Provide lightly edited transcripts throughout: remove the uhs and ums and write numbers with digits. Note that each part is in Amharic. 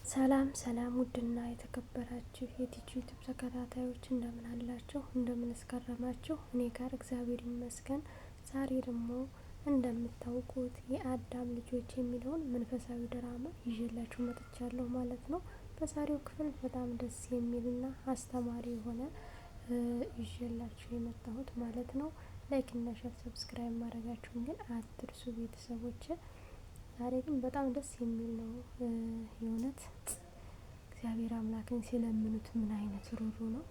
ሰላም ሰላም ውድና የተከበራችሁ የቲጂ ዩቲዩብ ተከታታዮች እንደምን አላችሁ? እንደምን እስከረማችሁ? እኔ ጋር እግዚአብሔር ይመስገን። ዛሬ ደግሞ እንደምታውቁት የአዳም ልጆች የሚለውን መንፈሳዊ ድራማ ይዤላችሁ መጥቻለሁ ማለት ነው። በዛሬው ክፍል በጣም ደስ የሚልና አስተማሪ የሆነ ይዤላችሁ የመጣሁት ማለት ነው። ላይክ እና ሼር ሰብስክራይብ ማድረጋችሁን ግን አትርሱ ቤተሰቦች። ዛሬ ግን በጣም ደስ የሚል ነው። የእውነት እግዚአብሔር አምላክን ሲለምኑት ምን አይነት ሩሩ ነው።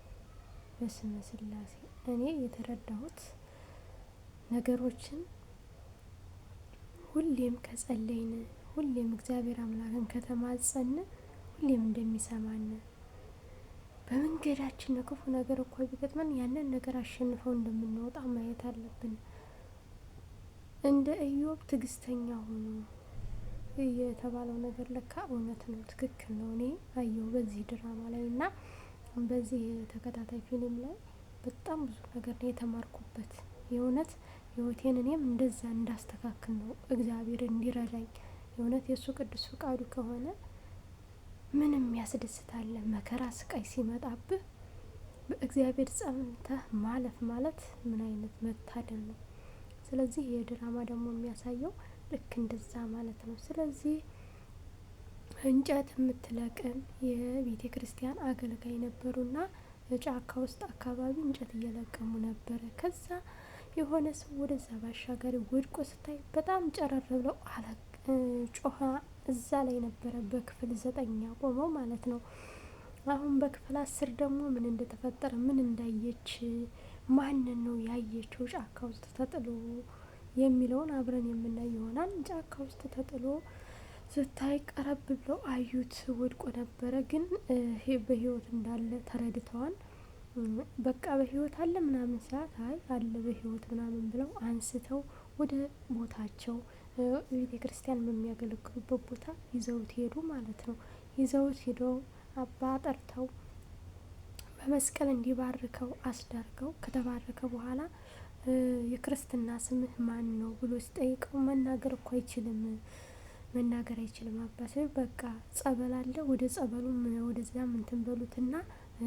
በስመ ስላሴ እኔ የተረዳሁት ነገሮችን ሁሌም ከጸለይን፣ ሁሌም እግዚአብሔር አምላክን ከተማጸን ሁሌም እንደሚሰማን፣ በመንገዳችን ክፉ ነገር እኮ ቢገጥመን ያንን ነገር አሸንፈው እንደምንወጣ ማየት አለብን። እንደ ኢዮብ ትዕግስተኛ ሆኖ የተባለው ነገር ለካ እውነት ነው፣ ትክክል ነው። እኔ አየሁ በዚህ ድራማ ላይ እና በዚህ ተከታታይ ፊልም ላይ በጣም ብዙ ነገር ነው የተማርኩበት። የእውነት ህይወቴን እኔም እንደዛ እንዳስተካክል ነው እግዚአብሔር እንዲረዳኝ። የእውነት የእሱ ቅዱስ ፍቃዱ ከሆነ ምንም ያስደስታል። መከራ ስቃይ ሲመጣብህ በእግዚአብሔር ጸንተህ ማለፍ ማለት ምን አይነት መታደል ነው። ስለዚህ የድራማ ደግሞ የሚያሳየው ልክ እንደዛ ማለት ነው። ስለዚህ እንጨት የምትለቅም የቤተ ክርስቲያን አገልጋይ ነበሩና ጫካ ውስጥ አካባቢ እንጨት እየለቀሙ ነበረ። ከዛ የሆነ ሰው ወደዛ ባሻገር ወድቆ ስታይ በጣም ጨረር ብለው ጮኸ። እዛ ላይ ነበረ በክፍል 9 ያቆመው ማለት ነው። አሁን በክፍል 10 ደግሞ ምን እንደተፈጠረ ምን እንዳየች ማንን ነው ያየችው ጫካ ውስጥ ተጥሎ የሚለውን አብረን የምናይ ይሆናል። ጫካ ውስጥ ተጥሎ ስታይ ቀረብ ብለው አዩት። ወድቆ ነበረ ግን በህይወት እንዳለ ተረድተዋል። በቃ በህይወት አለ ምናምን ሰዓት አለ በህይወት ምናምን ብለው አንስተው ወደ ቦታቸው ቤተ ክርስቲያን በሚያገለግሉበት ቦታ ይዘውት ሄዱ ማለት ነው። ይዘውት ሄደው አባ ጠርተው በመስቀል እንዲባርከው አስዳርገው ከተባረከ በኋላ የክርስትና ስምህ ማን ነው ብሎ ሲጠይቀው መናገር እኮ አይችልም፣ መናገር አይችልም። አባቴ በቃ ጸበል አለ ወደ ጸበሉም ወደዚያም እንትን በሉትና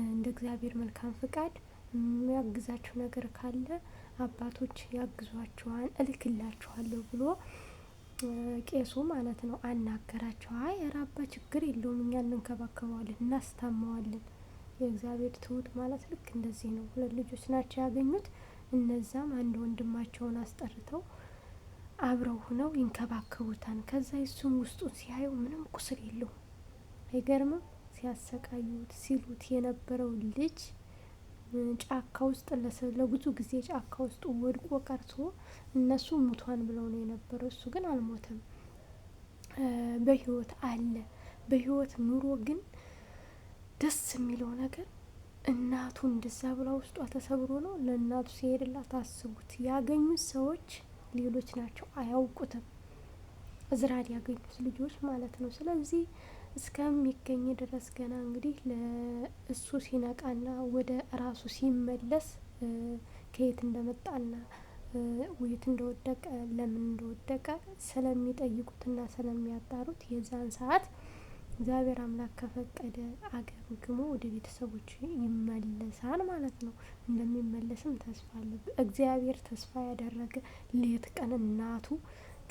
እንደ እግዚአብሔር መልካም ፍቃድ የሚያግዛችሁ ነገር ካለ አባቶች ያግዟችኋል እልክላችኋለሁ ብሎ ቄሱ ማለት ነው አናገራቸው። ኧረ አባ ችግር የለውም እኛ እንንከባከበዋለን እናስታማዋለን። የእግዚአብሔር ትሁት ማለት ልክ እንደዚህ ነው። 2 ልጆች ናቸው ያገኙት። እነዛም አንድ ወንድማቸውን አስጠርተው አብረው ሆነው ይንከባከቡታል። ከዛ እሱም ውስጡን ሲያየው ምንም ቁስል የለውም። አይገርምም? ሲያሰቃዩት ሲሉት የነበረው ልጅ ጫካ ውስጥ ለብዙ ጊዜ ጫካ ውስጥ ወድቆ ቀርቶ እነሱ ሙቷን ብለው ነው የነበረው። እሱ ግን አልሞተም፣ በህይወት አለ። በህይወት ኑሮ ግን ደስ የሚለው ነገር እናቱ እንደዛ ብላ ውስጧ ተሰብሮ ነው ለእናቱ ሲሄድላት። አስቡት፣ ያገኙት ሰዎች ሌሎች ናቸው፣ አያውቁትም። እዝራን ያገኙት ልጆች ማለት ነው። ስለዚህ እስከሚገኝ ድረስ ገና እንግዲህ ለእሱ ሲነቃና ወደ ራሱ ሲመለስ ከየት እንደመጣና የት እንደወደቀ ለምን እንደወደቀ ስለሚጠይቁትና ስለሚያጣሩት የዛን ሰዓት እግዚአብሔር አምላክ ከፈቀደ አገግሞ ወደ ቤተሰቦች ይመለሳል ማለት ነው። እንደሚመለስም ተስፋ አለ። እግዚአብሔር ተስፋ ያደረገ ሌት ቀን እናቱ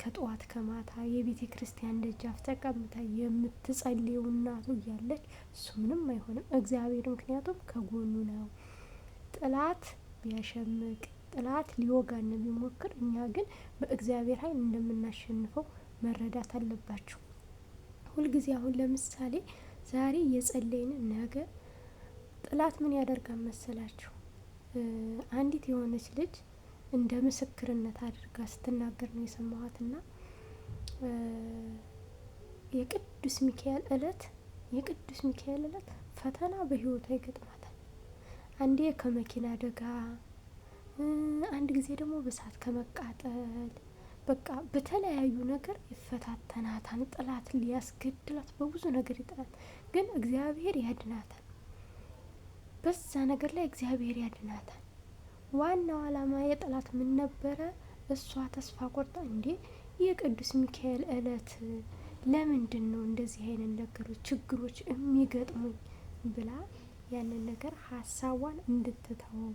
ከጠዋት ከማታ የቤተ ክርስቲያን ደጃፍ ተቀምጣ የምትጸልየው እናቱ እያለች እሱ ምንም አይሆንም እግዚአብሔር፣ ምክንያቱም ከጎኑ ነው። ጥላት ቢያሸምቅ ጥላት ሊወጋን ቢሞክር እኛ ግን በእግዚአብሔር ኃይል እንደምናሸንፈው መረዳት አለባችሁ። ሁልጊዜ አሁን ለምሳሌ ዛሬ እየጸለይን ነገ ጥላት ምን ያደርጋል መሰላችሁ? አንዲት የሆነች ልጅ እንደ ምስክርነት አድርጋ ስትናገር ነው የሰማኋትና የቅዱስ ሚካኤል እለት ፈተና በህይወቷ ይገጥማታል። አንዴ ከመኪና አደጋ፣ አንድ ጊዜ ደግሞ በእሳት ከመቃጠል፣ በቃ በተለያዩ ነገር ይፈታተናታል። ጥላት ሊያስገድላት በብዙ ነገር ይጥላት፣ ግን እግዚአብሔር ያድናታል። በዛ ነገር ላይ እግዚአብሔር ያድናታል። ዋናው አላማ የጥላት ምን ነበረ? እሷ ተስፋ ቆርጣ እንዴ የቅዱስ ሚካኤል እለት ለምንድን ነው እንደዚህ አይነት ነገሮች ችግሮች የሚገጥሙኝ ብላ ያንን ነገር ሀሳቧን እንድትተወው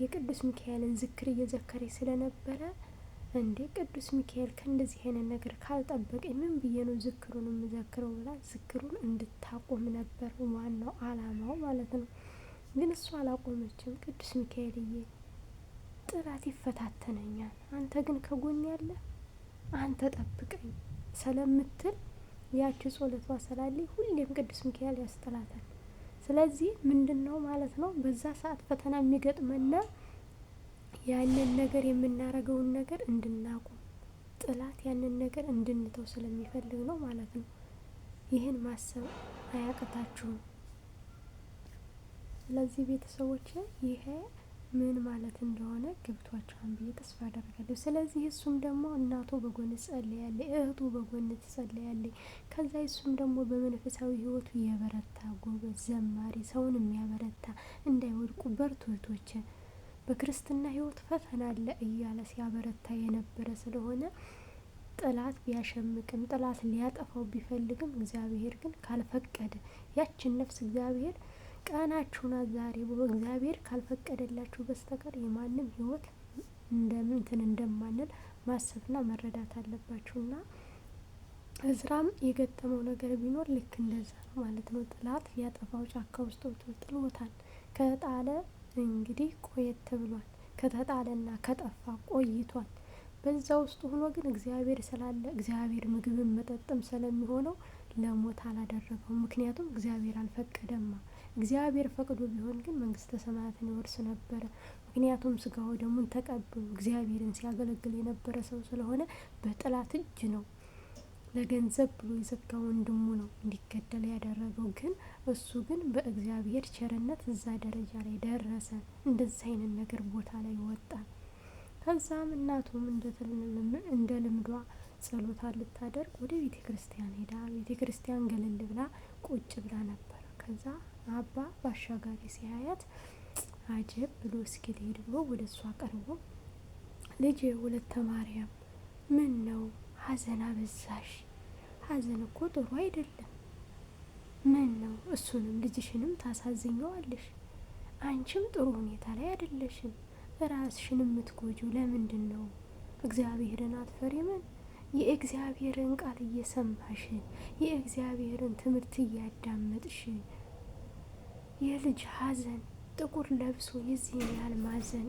የቅዱስ ሚካኤልን ዝክር እየዘከረች ስለነበረ እንዴ ቅዱስ ሚካኤል ከእንደዚህ አይነት ነገር ካልጠበቀኝ ምን ብዬ ነው ዝክሩን የምዘክረው ብላ ዝክሩን እንድታቆም ነበር ዋናው አላማው ማለት ነው። ግን እሱ አላቆመችም። ቅዱስ ሚካኤልዬ ጥላት ይፈታተነኛል፣ አንተ ግን ከጎን ያለ አንተ ጠብቀኝ ስለምትል ያቺ ጸሎቷ ስላለኝ ሁሌም ቅዱስ ሚካኤል ያስጥላታል። ስለዚህ ምንድነው ማለት ነው በዛ ሰዓት ፈተና የሚገጥመና ያንን ነገር የምናረገውን ነገር እንድናቆም ጥላት ያንን ነገር እንድንተው ስለሚፈልግ ነው ማለት ነው። ይህን ማሰብ አያቅታችሁም። ስለዚህ ቤተሰቦች ይሄ ምን ማለት እንደሆነ ገብቷቸዋል ብዬ ተስፋ አደርጋለሁ። ስለዚህ እሱም ደግሞ እናቱ በጎን ትጸልያለች፣ እህቱ በጎን ትጸልያለች። ከዛ እሱም ደግሞ በመንፈሳዊ ህይወቱ የበረታ ጎበዝ ዘማሪ፣ ሰውን የሚያበረታ እንዳይወድቁ በርቱ እህቶቼ በክርስትና ህይወት ፈተና አለ እያለ ሲያበረታ የነበረ ስለሆነ ጥላት ቢያሸምቅም ጥላት ሊያጠፋው ቢፈልግም እግዚአብሔር ግን ካልፈቀደ ያችን ነፍስ እግዚአብሔር ቀናችሁና ዛሬ ብሎ እግዚአብሔር ካልፈቀደላችሁ በስተቀር የማንም ህይወት እንደምንትን እንደማንል ማሰብና መረዳት አለባችሁና እዝራም የገጠመው ነገር ቢኖር ልክ እንደዛ ነው ማለት ነው። ጥላት ሊያጠፋው ጫካ ውስጥ ጥሎታል። ከጣለ እንግዲህ ቆየት ብሏል። ከተጣለና ከጠፋ ቆይቷል። በዛ ውስጥ ሆኖ ግን እግዚአብሔር ስላለ እግዚአብሔር ምግብን መጠጥም ስለሚሆነው ለሞት አላደረገውም። ምክንያቱም እግዚአብሔር አልፈቀደማ። እግዚአብሔር ፈቅዶ ቢሆን ግን መንግስተ ሰማያትን ይወርስ ነበረ። ምክንያቱም ስጋው ደሙን ተቀብሎ እግዚአብሔርን ሲያገለግል የነበረ ሰው ስለሆነ በጥላት እጅ ነው ለገንዘብ ብሎ የዘጋ ወንድሙ ነው እንዲገደል ያደረገው። ግን እሱ ግን በእግዚአብሔር ቸርነት እዛ ደረጃ ላይ ደረሰ። እንደዚህ አይነት ነገር ቦታ ላይ ወጣ። ከዛም እናቱም እንደ ልምዷ ጸሎታ ልታደርግ ወደ ቤተ ክርስቲያን ሄዳ ቤተ ክርስቲያን ገለል ብላ ቁጭ ብላ ነበር። ከዛ አባ ባሻጋሪ ሲያያት አጀብ ብሎ እስኪ ልሄድ ብሎ ወደ እሷ ቀርቦ ልጄ ወለተ ማርያም ምን ነው ሀዘን አበዛሽ? ሀዘን እኮ ጥሩ አይደለም። ምን ነው እሱንም ልጅሽንም ታሳዝኘዋለሽ። አንቺም ጥሩ ሁኔታ ላይ አይደለሽም። ራስሽን የምትጎጂው ለምንድን ነው? እግዚአብሔርን አትፈሪምን? የእግዚአብሔርን ቃል እየሰማሽ የእግዚአብሔርን ትምህርት እያዳመጥሽ የልጅ ሀዘን ጥቁር ለብሶ የዚህን ያህል ማዘን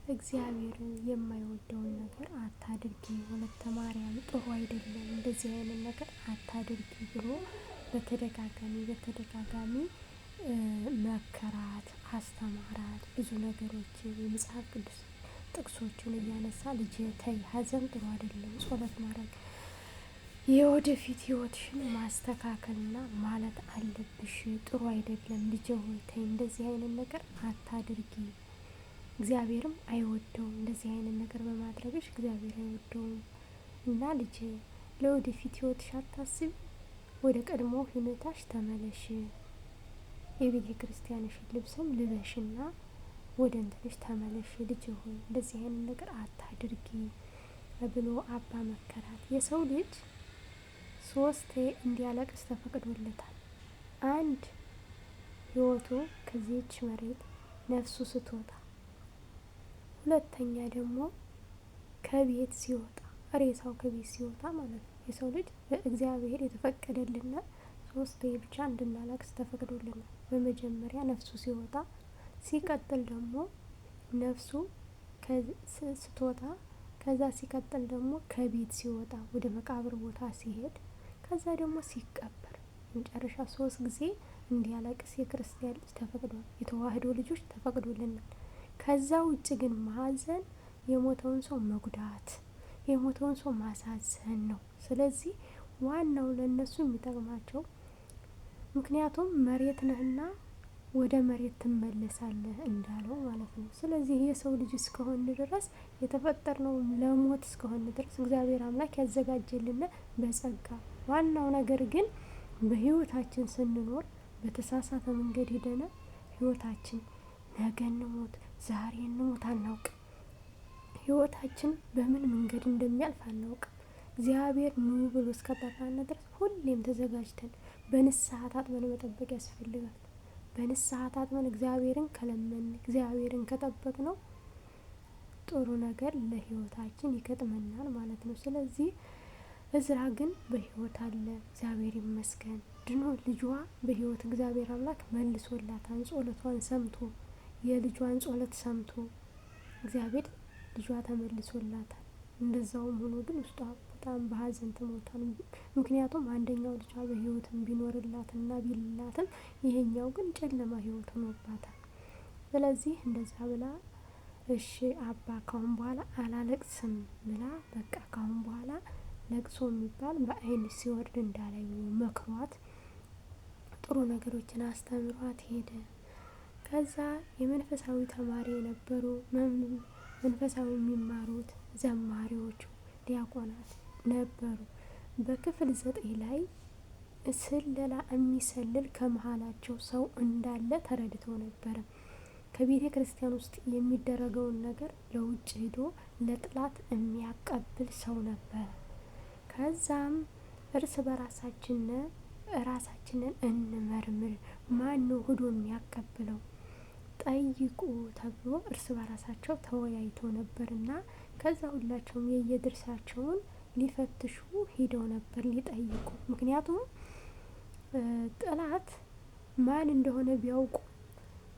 እግዚአብሔር የማይወደውን ነገር አታድርጊ ወለተ ማርያም፣ ጥሩ አይደለም፣ እንደዚህ አይነት ነገር አታድርጊ ብሎ በተደጋጋሚ መከራት፣ አስተማራት። ብዙ ነገሮች የመጽሐፍ ቅዱስ ጥቅሶችን እያነሳ ልጅ ተይ ሀዘን ጥሩ አይደለም፣ ጸሎት ማድረግ የወደፊት ህይወትሽን ማስተካከልና ማለት አለብሽ፣ ጥሩ አይደለም ልጅ ሆይ ተይ እንደዚህ አይነት ነገር አታድርጊ፣ እግዚአብሔርም አይወደውም፣ እንደዚህ አይነት ነገር በማድረግሽ እግዚአብሔር አይወደውም እና ልጅ ለወደፊት ህይወትሽ አታስቢ፣ ወደ ቀድሞ ሁኔታሽ ተመለሽ፣ የቤተ ክርስቲያንሽን ልብስም ልበሽና ወደ እንትንሽ ተመለሽ፣ ልጅ ሆይ እንደዚህ አይነት ነገር አታድርጊ ብሎ አባ መከራት። የሰው ልጅ 3 እንዲያለቅስ ተፈቅዶለታል። አንድ ህይወቱ ከዚህች መሬት ነፍሱ ስትወጣ፣ ሁለተኛ ደግሞ ከቤት ሲወጣ፣ ሬሳው ከቤት ሲወጣ ማለት ነው። የሰው ልጅ በእግዚአብሔር የተፈቀደልና 3 ብቻ እንድናለቅስ ተፈቅዶልናል። በመጀመሪያ ነፍሱ ሲወጣ፣ ሲቀጥል ደግሞ ነፍሱ ስትወጣ፣ ከዛ ሲቀጥል ደግሞ ከቤት ሲወጣ ወደ መቃብር ቦታ ሲሄድ፣ ከዛ ደግሞ ሲቀበር፣ መጨረሻ 3 ጊዜ እንዲያለቅስ የክርስቲያን ልጅ ተፈቅዷል። የተዋህዶ ልጆች ተፈቅዶልናል። ከዛ ውጭ ግን ማዘን የሞተውን ሰው መጉዳት፣ የሞተውን ሰው ማሳዘን ነው። ስለዚህ ዋናው ለነሱ የሚጠቅማቸው ምክንያቱም መሬት ነህና ወደ መሬት ትመለሳለህ እንዳለው ማለት ነው። ስለዚህ የሰው ልጅ እስከሆን ድረስ የተፈጠርነው ለሞት እስከሆን ድረስ እግዚአብሔር አምላክ ያዘጋጀልን በጸጋ። ዋናው ነገር ግን በህይወታችን ስንኖር በተሳሳተ መንገድ ሄደን ህይወታችን ነገ እንሞት ዛሬ እንሞት አናውቅም። ህይወታችን በምን መንገድ እንደሚያልፍ አናውቅም። እግዚአብሔር ኑ ብሎ እስከጠራን ድረስ ሁሌም ተዘጋጅተን በንስሐ ታጥበን መጠበቅ ያስፈልጋል። በንስሐ ታጥበን እግዚአብሔርን ከለመን እግዚአብሔርን ከጠበቅ ነው ጥሩ ነገር ለህይወታችን ይገጥመናል ማለት ነው። ስለዚህ እዝራ ግን በህይወት አለ፣ እግዚአብሔር ይመስገን። ድኖ ልጇ በህይወት እግዚአብሔር አምላክ መልሶላታል። ጸሎቷን ሰምቶ የልጇን ጸሎት ሰምቶ እግዚአብሔር ልጇ ተመልሶላታል። እንደዛውም ሆኖ ግን ውስጧ በጣም በሀዘን ተሞልቷል። ምክንያቱም አንደኛው ልጇ በህይወትም ቢኖርላትና ቢላትም ይሄኛው ግን ጨለማ ህይወት ሆኖባታል። ስለዚህ እንደዛ ብላ እሺ አባ ካሁን በኋላ አላለቅስም ብላ በቃ ካሁን በኋላ ለቅሶ የሚባል በአይን ሲወርድ እንዳላይ መክሯት ጥሩ ነገሮችን አስተምሯት ሄደ። ከዛ የመንፈሳዊ ተማሪ የነበሩ መንፈሳዊ የሚማሩት ዘማሪዎቹ ዲያቆናት ነበሩ። በክፍል 9 ላይ ስለላ የሚሰልል ከመሃላቸው ሰው እንዳለ ተረድተው ነበረ። ከቤተ ክርስቲያን ውስጥ የሚደረገውን ነገር ለውጭ ሄዶ ለጥላት የሚያቀብል ሰው ነበረ። ከዛም እርስ ራሳችንን እንመርምር፣ ማን ነው ሄዶ የሚያቀብለው ጠይቁ ተብሎ እርስ በራሳቸው ተወያይተው ነበርና ከዛ ሁላቸውም የየድርሻቸውን ሊፈትሹ ሄደው ነበር ሊጠይቁ። ምክንያቱም ጠላት ማን እንደሆነ ቢያውቁ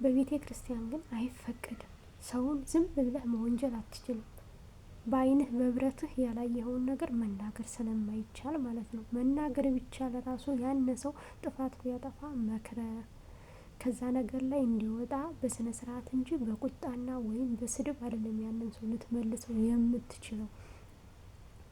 በቤተ ክርስቲያን ግን አይፈቀድም። ሰውን ዝም ብለህ መወንጀል አትችልም። በአይንህ በብረትህ ያላየኸውን ነገር መናገር ስለማይቻል ማለት ነው። መናገር ቢቻል ራሱ ያን ሰው ጥፋት ቢያጠፋ መክረህ ከዛ ነገር ላይ እንዲወጣ በስነ ስርዓት እንጂ በቁጣና ወይም በስድብ አይደለም ያንን ሰው ልትመልሰው የምትችለው።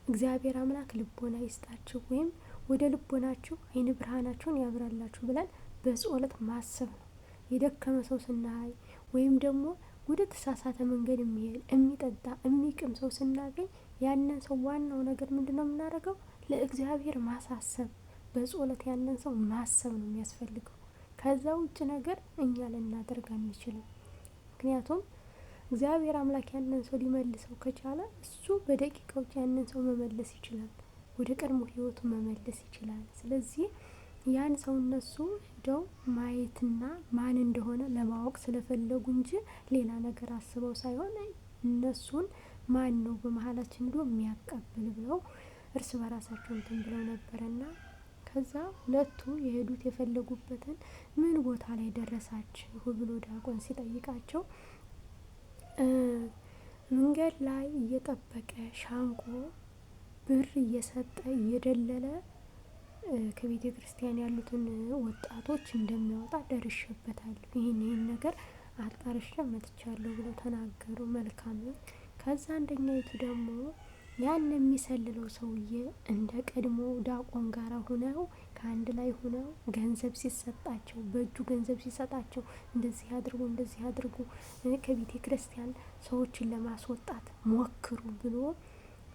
እግዚአብሔር አምላክ ልቦና ይስጣችሁ ወይም ወደ ልቦናችሁ አይን ብርሃናችሁን ያብራላችሁ ብለን በጸሎት ማሰብ ነው። የደከመ ሰው ስናይ ወይም ደግሞ ወደ ተሳሳተ መንገድ የሚሄድ የሚጠጣ የሚቅም ሰው ስናገኝ ያንን ሰው ዋናው ነገር ምንድነው የምናደርገው? ለእግዚአብሔር ማሳሰብ፣ በጸሎት ያንን ሰው ማሰብ ነው የሚያስፈልገው። ከዛ ውጭ ነገር እኛ ልናደርግ አንችልም። ምክንያቱም እግዚአብሔር አምላክ ያንን ሰው ሊመልሰው ከቻለ እሱ በደቂቃዎች ያንን ሰው መመለስ ይችላል፣ ወደ ቀድሞ ህይወቱ መመለስ ይችላል። ስለዚህ ያን ሰው እነሱ ሄደው ማየትና ማን እንደሆነ ለማወቅ ስለፈለጉ እንጂ ሌላ ነገር አስበው ሳይሆን እነሱን ማን ነው በመሀላችን ሄዶ የሚያቀብል ብለው እርስ በራሳቸው እንትን ብለው ነበረና ከዛ ሁለቱ የሄዱት የፈለጉበትን ምን ቦታ ላይ ደረሳችሁ ብሎ ዲያቆን ሲጠይቃቸው መንገድ ላይ እየጠበቀ ሻንቆ ብር እየሰጠ እየደለለ ከቤተ ክርስቲያን ያሉትን ወጣቶች እንደሚያወጣ ደርሼበታለሁ። ይህን ነገር አጣርሼ መጥቻለሁ ብለው ተናገሩ። መልካም ነው። ከዛ አንደኛይቱ ደግሞ ያን የሚሰልለው ሰውዬ እንደ ቀድሞ ዲያቆን ጋር ሆነው ከአንድ ላይ ሆነው ገንዘብ ሲሰጣቸው በእጁ ገንዘብ ሲሰጣቸው እንደዚህ አድርጉ ከቤተ ክርስቲያን ሰዎችን ለማስወጣት ሞክሩ ብሎ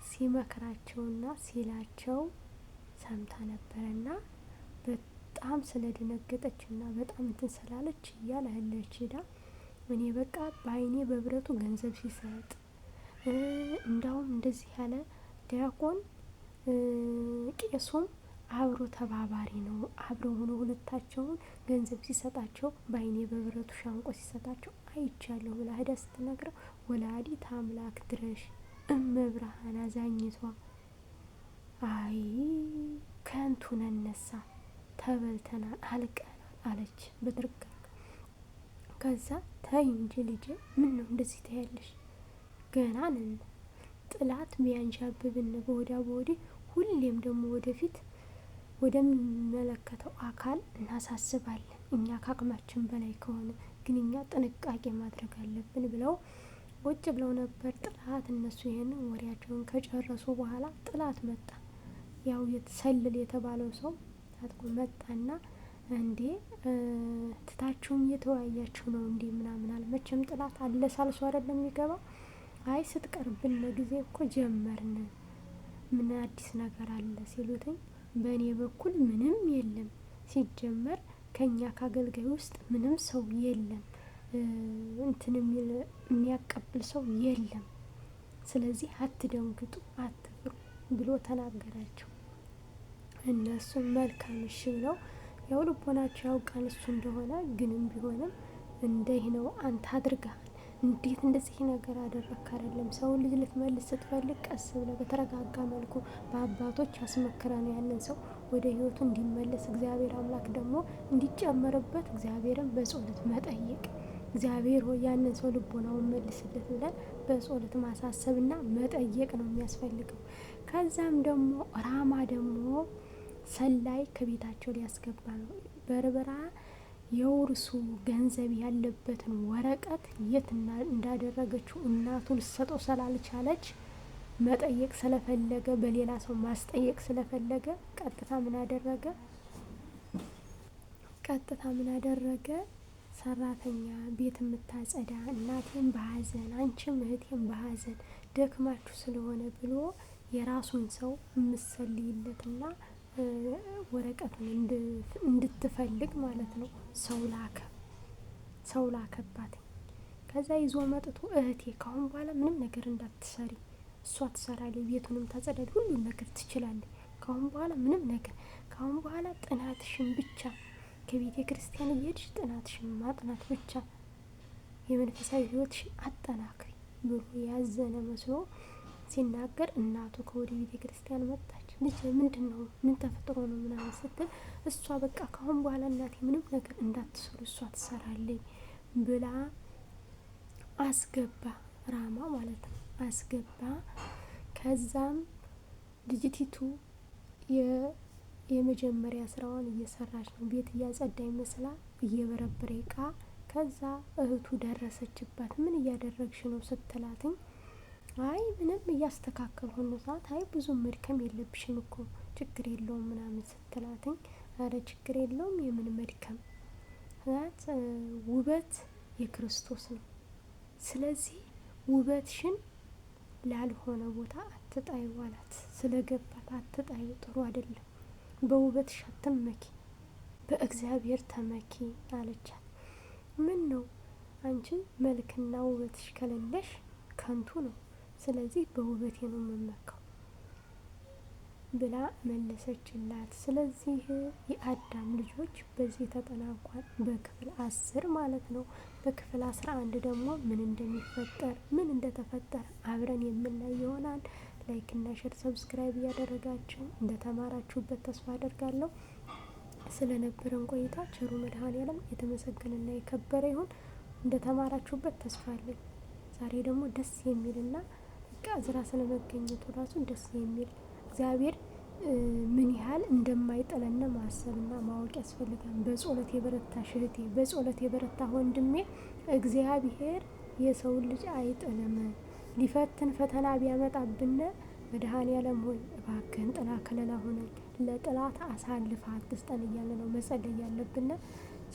ሲመክራቸውና ሲላቸው ሰምታ ነበረና በጣም ስለደነገጠችና በጣም እንትን ስላለች እያለች ሄዳ እኔ በቃ በአይኔ በብረቱ ገንዘብ ሲሰጥ እንዳውም እንደዚህ ያለ ዲያቆን ቄሱም አብሮ ተባባሪ ነው፣ አብረው ሆኖ ሁለታቸውን ገንዘብ ሲሰጣቸው በአይኔ በብረቱ ሻንቆ ሲሰጣቸው አይቻለሁ ብላ ሄዳ ስትነግረው ወላዲተ አምላክ ድረሽ እመብርሃን አዛኝቷ አይ ከንቱ ነነሳ ተበልተናል አልቀናል አለች በድርጋጋ። ከዛ ተይ እንጂ ልጄ ምን ነው እንደዚህ ታያለሽ? ገና ነን። ጥላት ቢያንዣብብን በወዲያ በወዲህ ሁሌም ደግሞ ወደፊት ወደሚመለከተው አካል እናሳስባለን። እኛ ከአቅማችን በላይ ከሆነ ግን እኛ ጥንቃቄ ማድረግ አለብን ብለው ቁጭ ብለው ነበር። ጥላት እነሱ ይሄንን ወሬያቸውን ከጨረሱ በኋላ ጥላት መጣ። ያው የተሰልል የተባለው ሰው ታጥቆ መጣና እንዴ ትታችሁም እየተወያያችሁ ነው እንዴ ምናምን አለ። መቼም ጥላት አለሳልሶ አይደለም የሚገባው። አይ ስትቀርብን ጊዜ እኮ ጀመርን፣ ምን አዲስ ነገር አለ ሲሉትኝ በእኔ በኩል ምንም የለም፣ ሲጀመር ከኛ ከአገልጋይ ውስጥ ምንም ሰው የለም፣ እንትን የሚያቀብል ሰው የለም። ስለዚህ አትደንግጡ፣ አትፍሩ፣ ብሎ ተናገራቸው። እነሱም መልካም እሺ ብለው ያው ልቦናቸው ያውቃል እሱ እንደሆነ፣ ግንም ቢሆንም እንደህ ነው አንተ አድርገሃል፣ እንዴት እንደዚህ ነገር አደረክ አይደለም። ሰውን ልጅ ልትመልስ ስትፈልግ ቀስ ብለህ በተረጋጋ መልኩ በአባቶች አስመክረን ያንን ሰው ወደ ህይወቱ እንዲመለስ እግዚአብሔር አምላክ ደግሞ እንዲጨመርበት እግዚአብሔርን በጸሎት መጠየቅ፣ እግዚአብሔር ሆይ ያንን ሰው ልቦናውን መልስለት ብለን በጸሎት ማሳሰብና መጠየቅ ነው የሚያስፈልገው። ከዛም ደግሞ ራማ ደግሞ ሰላይ ከቤታቸው ሊያስገባ ነው። በርበራ የውርሱ ገንዘብ ያለበትን ወረቀት የት እንዳደረገችው እናቱ ልትሰጠው ስላልቻለች መጠየቅ ስለፈለገ፣ በሌላ ሰው ማስጠየቅ ስለፈለገ ቀጥታ ምን አደረገ? ሰራተኛ ቤት የምታጸዳ እናቴም በሀዘን አንቺም እህቴም በሀዘን ደክማችሁ ስለሆነ ብሎ የራሱን ሰው የምትሰልይለትና ወረቀቱን እንድትፈልግ ማለት ነው ሰው ላከባት። ከዛ ይዞ መጥቶ እህቴ ካሁን በኋላ ምንም ነገር እንዳትሰሪ፣ እሷ ትሰራለች፣ ቤቱንም ታጸዳለች፣ ሁሉን ነገር ትችላለች። ካሁን በኋላ ምንም ነገር፣ ካሁን በኋላ ጥናትሽን ብቻ ከቤተ ክርስቲያን እየሄድሽ ጥናትሽን ማጥናት ብቻ፣ የመንፈሳዊ ህይወትሽን አጠናክሪ ብሎ ያዘነ መስሎ ሲናገር እናቱ ከወደ ቤተ ክርስቲያን መጣች። ልጅ ምንድን ነው? ምን ተፈጥሮ ነው? ምናምን ስትል እሷ በቃ ካሁን በኋላ እናቴ ምንም ነገር እንዳትሰሩ እሷ ትሰራለች ብላ አስገባ። ራማ ማለት ነው አስገባ። ከዛም ልጅቲቱ የመጀመሪያ ስራዋን እየሰራች ነው። ቤት እያጸዳ ይመስላል እየበረበረ እቃ። ከዛ እህቱ ደረሰችባት። ምን እያደረግሽ ነው ስትላትኝ አይ ምንም እያስተካከልኩ ነው ሰዓት፣ አይ ብዙ መድከም የለብሽም እኮ ችግር የለውም ምናምን ስትላትኝ አረ ችግር የለውም የምን መድከም ናት፣ ውበት የክርስቶስ ነው። ስለዚህ ውበትሽን ላልሆነ ቦታ አትጣዩ አላት። ስለገባት አትጣዩ፣ ጥሩ አይደለም፣ በውበትሽ አትመኪ፣ በእግዚአብሔር ተመኪ አለቻት። ምን ነው አንቺ መልክና ውበትሽ ከሌለሽ ከንቱ ነው፣ ስለዚህ በውበቴ ነው የምመካው ብላ መለሰችላት። ስለዚህ የአዳም ልጆች በዚህ ተጠናቋል፣ በክፍል 10 ማለት ነው። በክፍል 11 ደግሞ ምን እንደሚፈጠር ምን እንደተፈጠረ አብረን የምናይ ይሆናል። ላይክ እና ሼር ሰብስክራይብ እያደረጋችሁ እንደተማራችሁበት ተስፋ አደርጋለሁ። ስለነበረን ቆይታ ቸሩ መድኃኔዓለም የተመሰገነና የከበረ ይሁን። እንደተማራችሁበት ተስፋ አለኝ። ዛሬ ደግሞ ደስ የሚልና እዝራ ስለመገኘቱ ራሱ ደስ የሚል እግዚአብሔር ምን ያህል እንደማይጥለን ማሰብና ማወቅ ያስፈልጋል። በጸሎት የበረታሽ እህቴ፣ በጸሎት የበረታ ወንድሜ እግዚአብሔር የሰው ልጅ አይጥልም። ሊፈትን ፈተና ቢያመጣብን መድኃኔዓለም ሆይ እባክህን ጥላ ከለላ ሆነን ለጥላት አሳልፈ አትስጠን እያለ ነው መጸለይ ያለብን።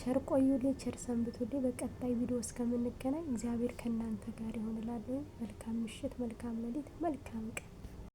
ቸር ቆዩልኝ፣ ቸር ሰንብቱልኝ። በቀጣይ ቪዲዮ እስከምንገናኝ እግዚአብሔር ከእናንተ ጋር ይሆን እላለሁ። መልካም ምሽት፣ መልካም ሌሊት፣ መልካም ቀን።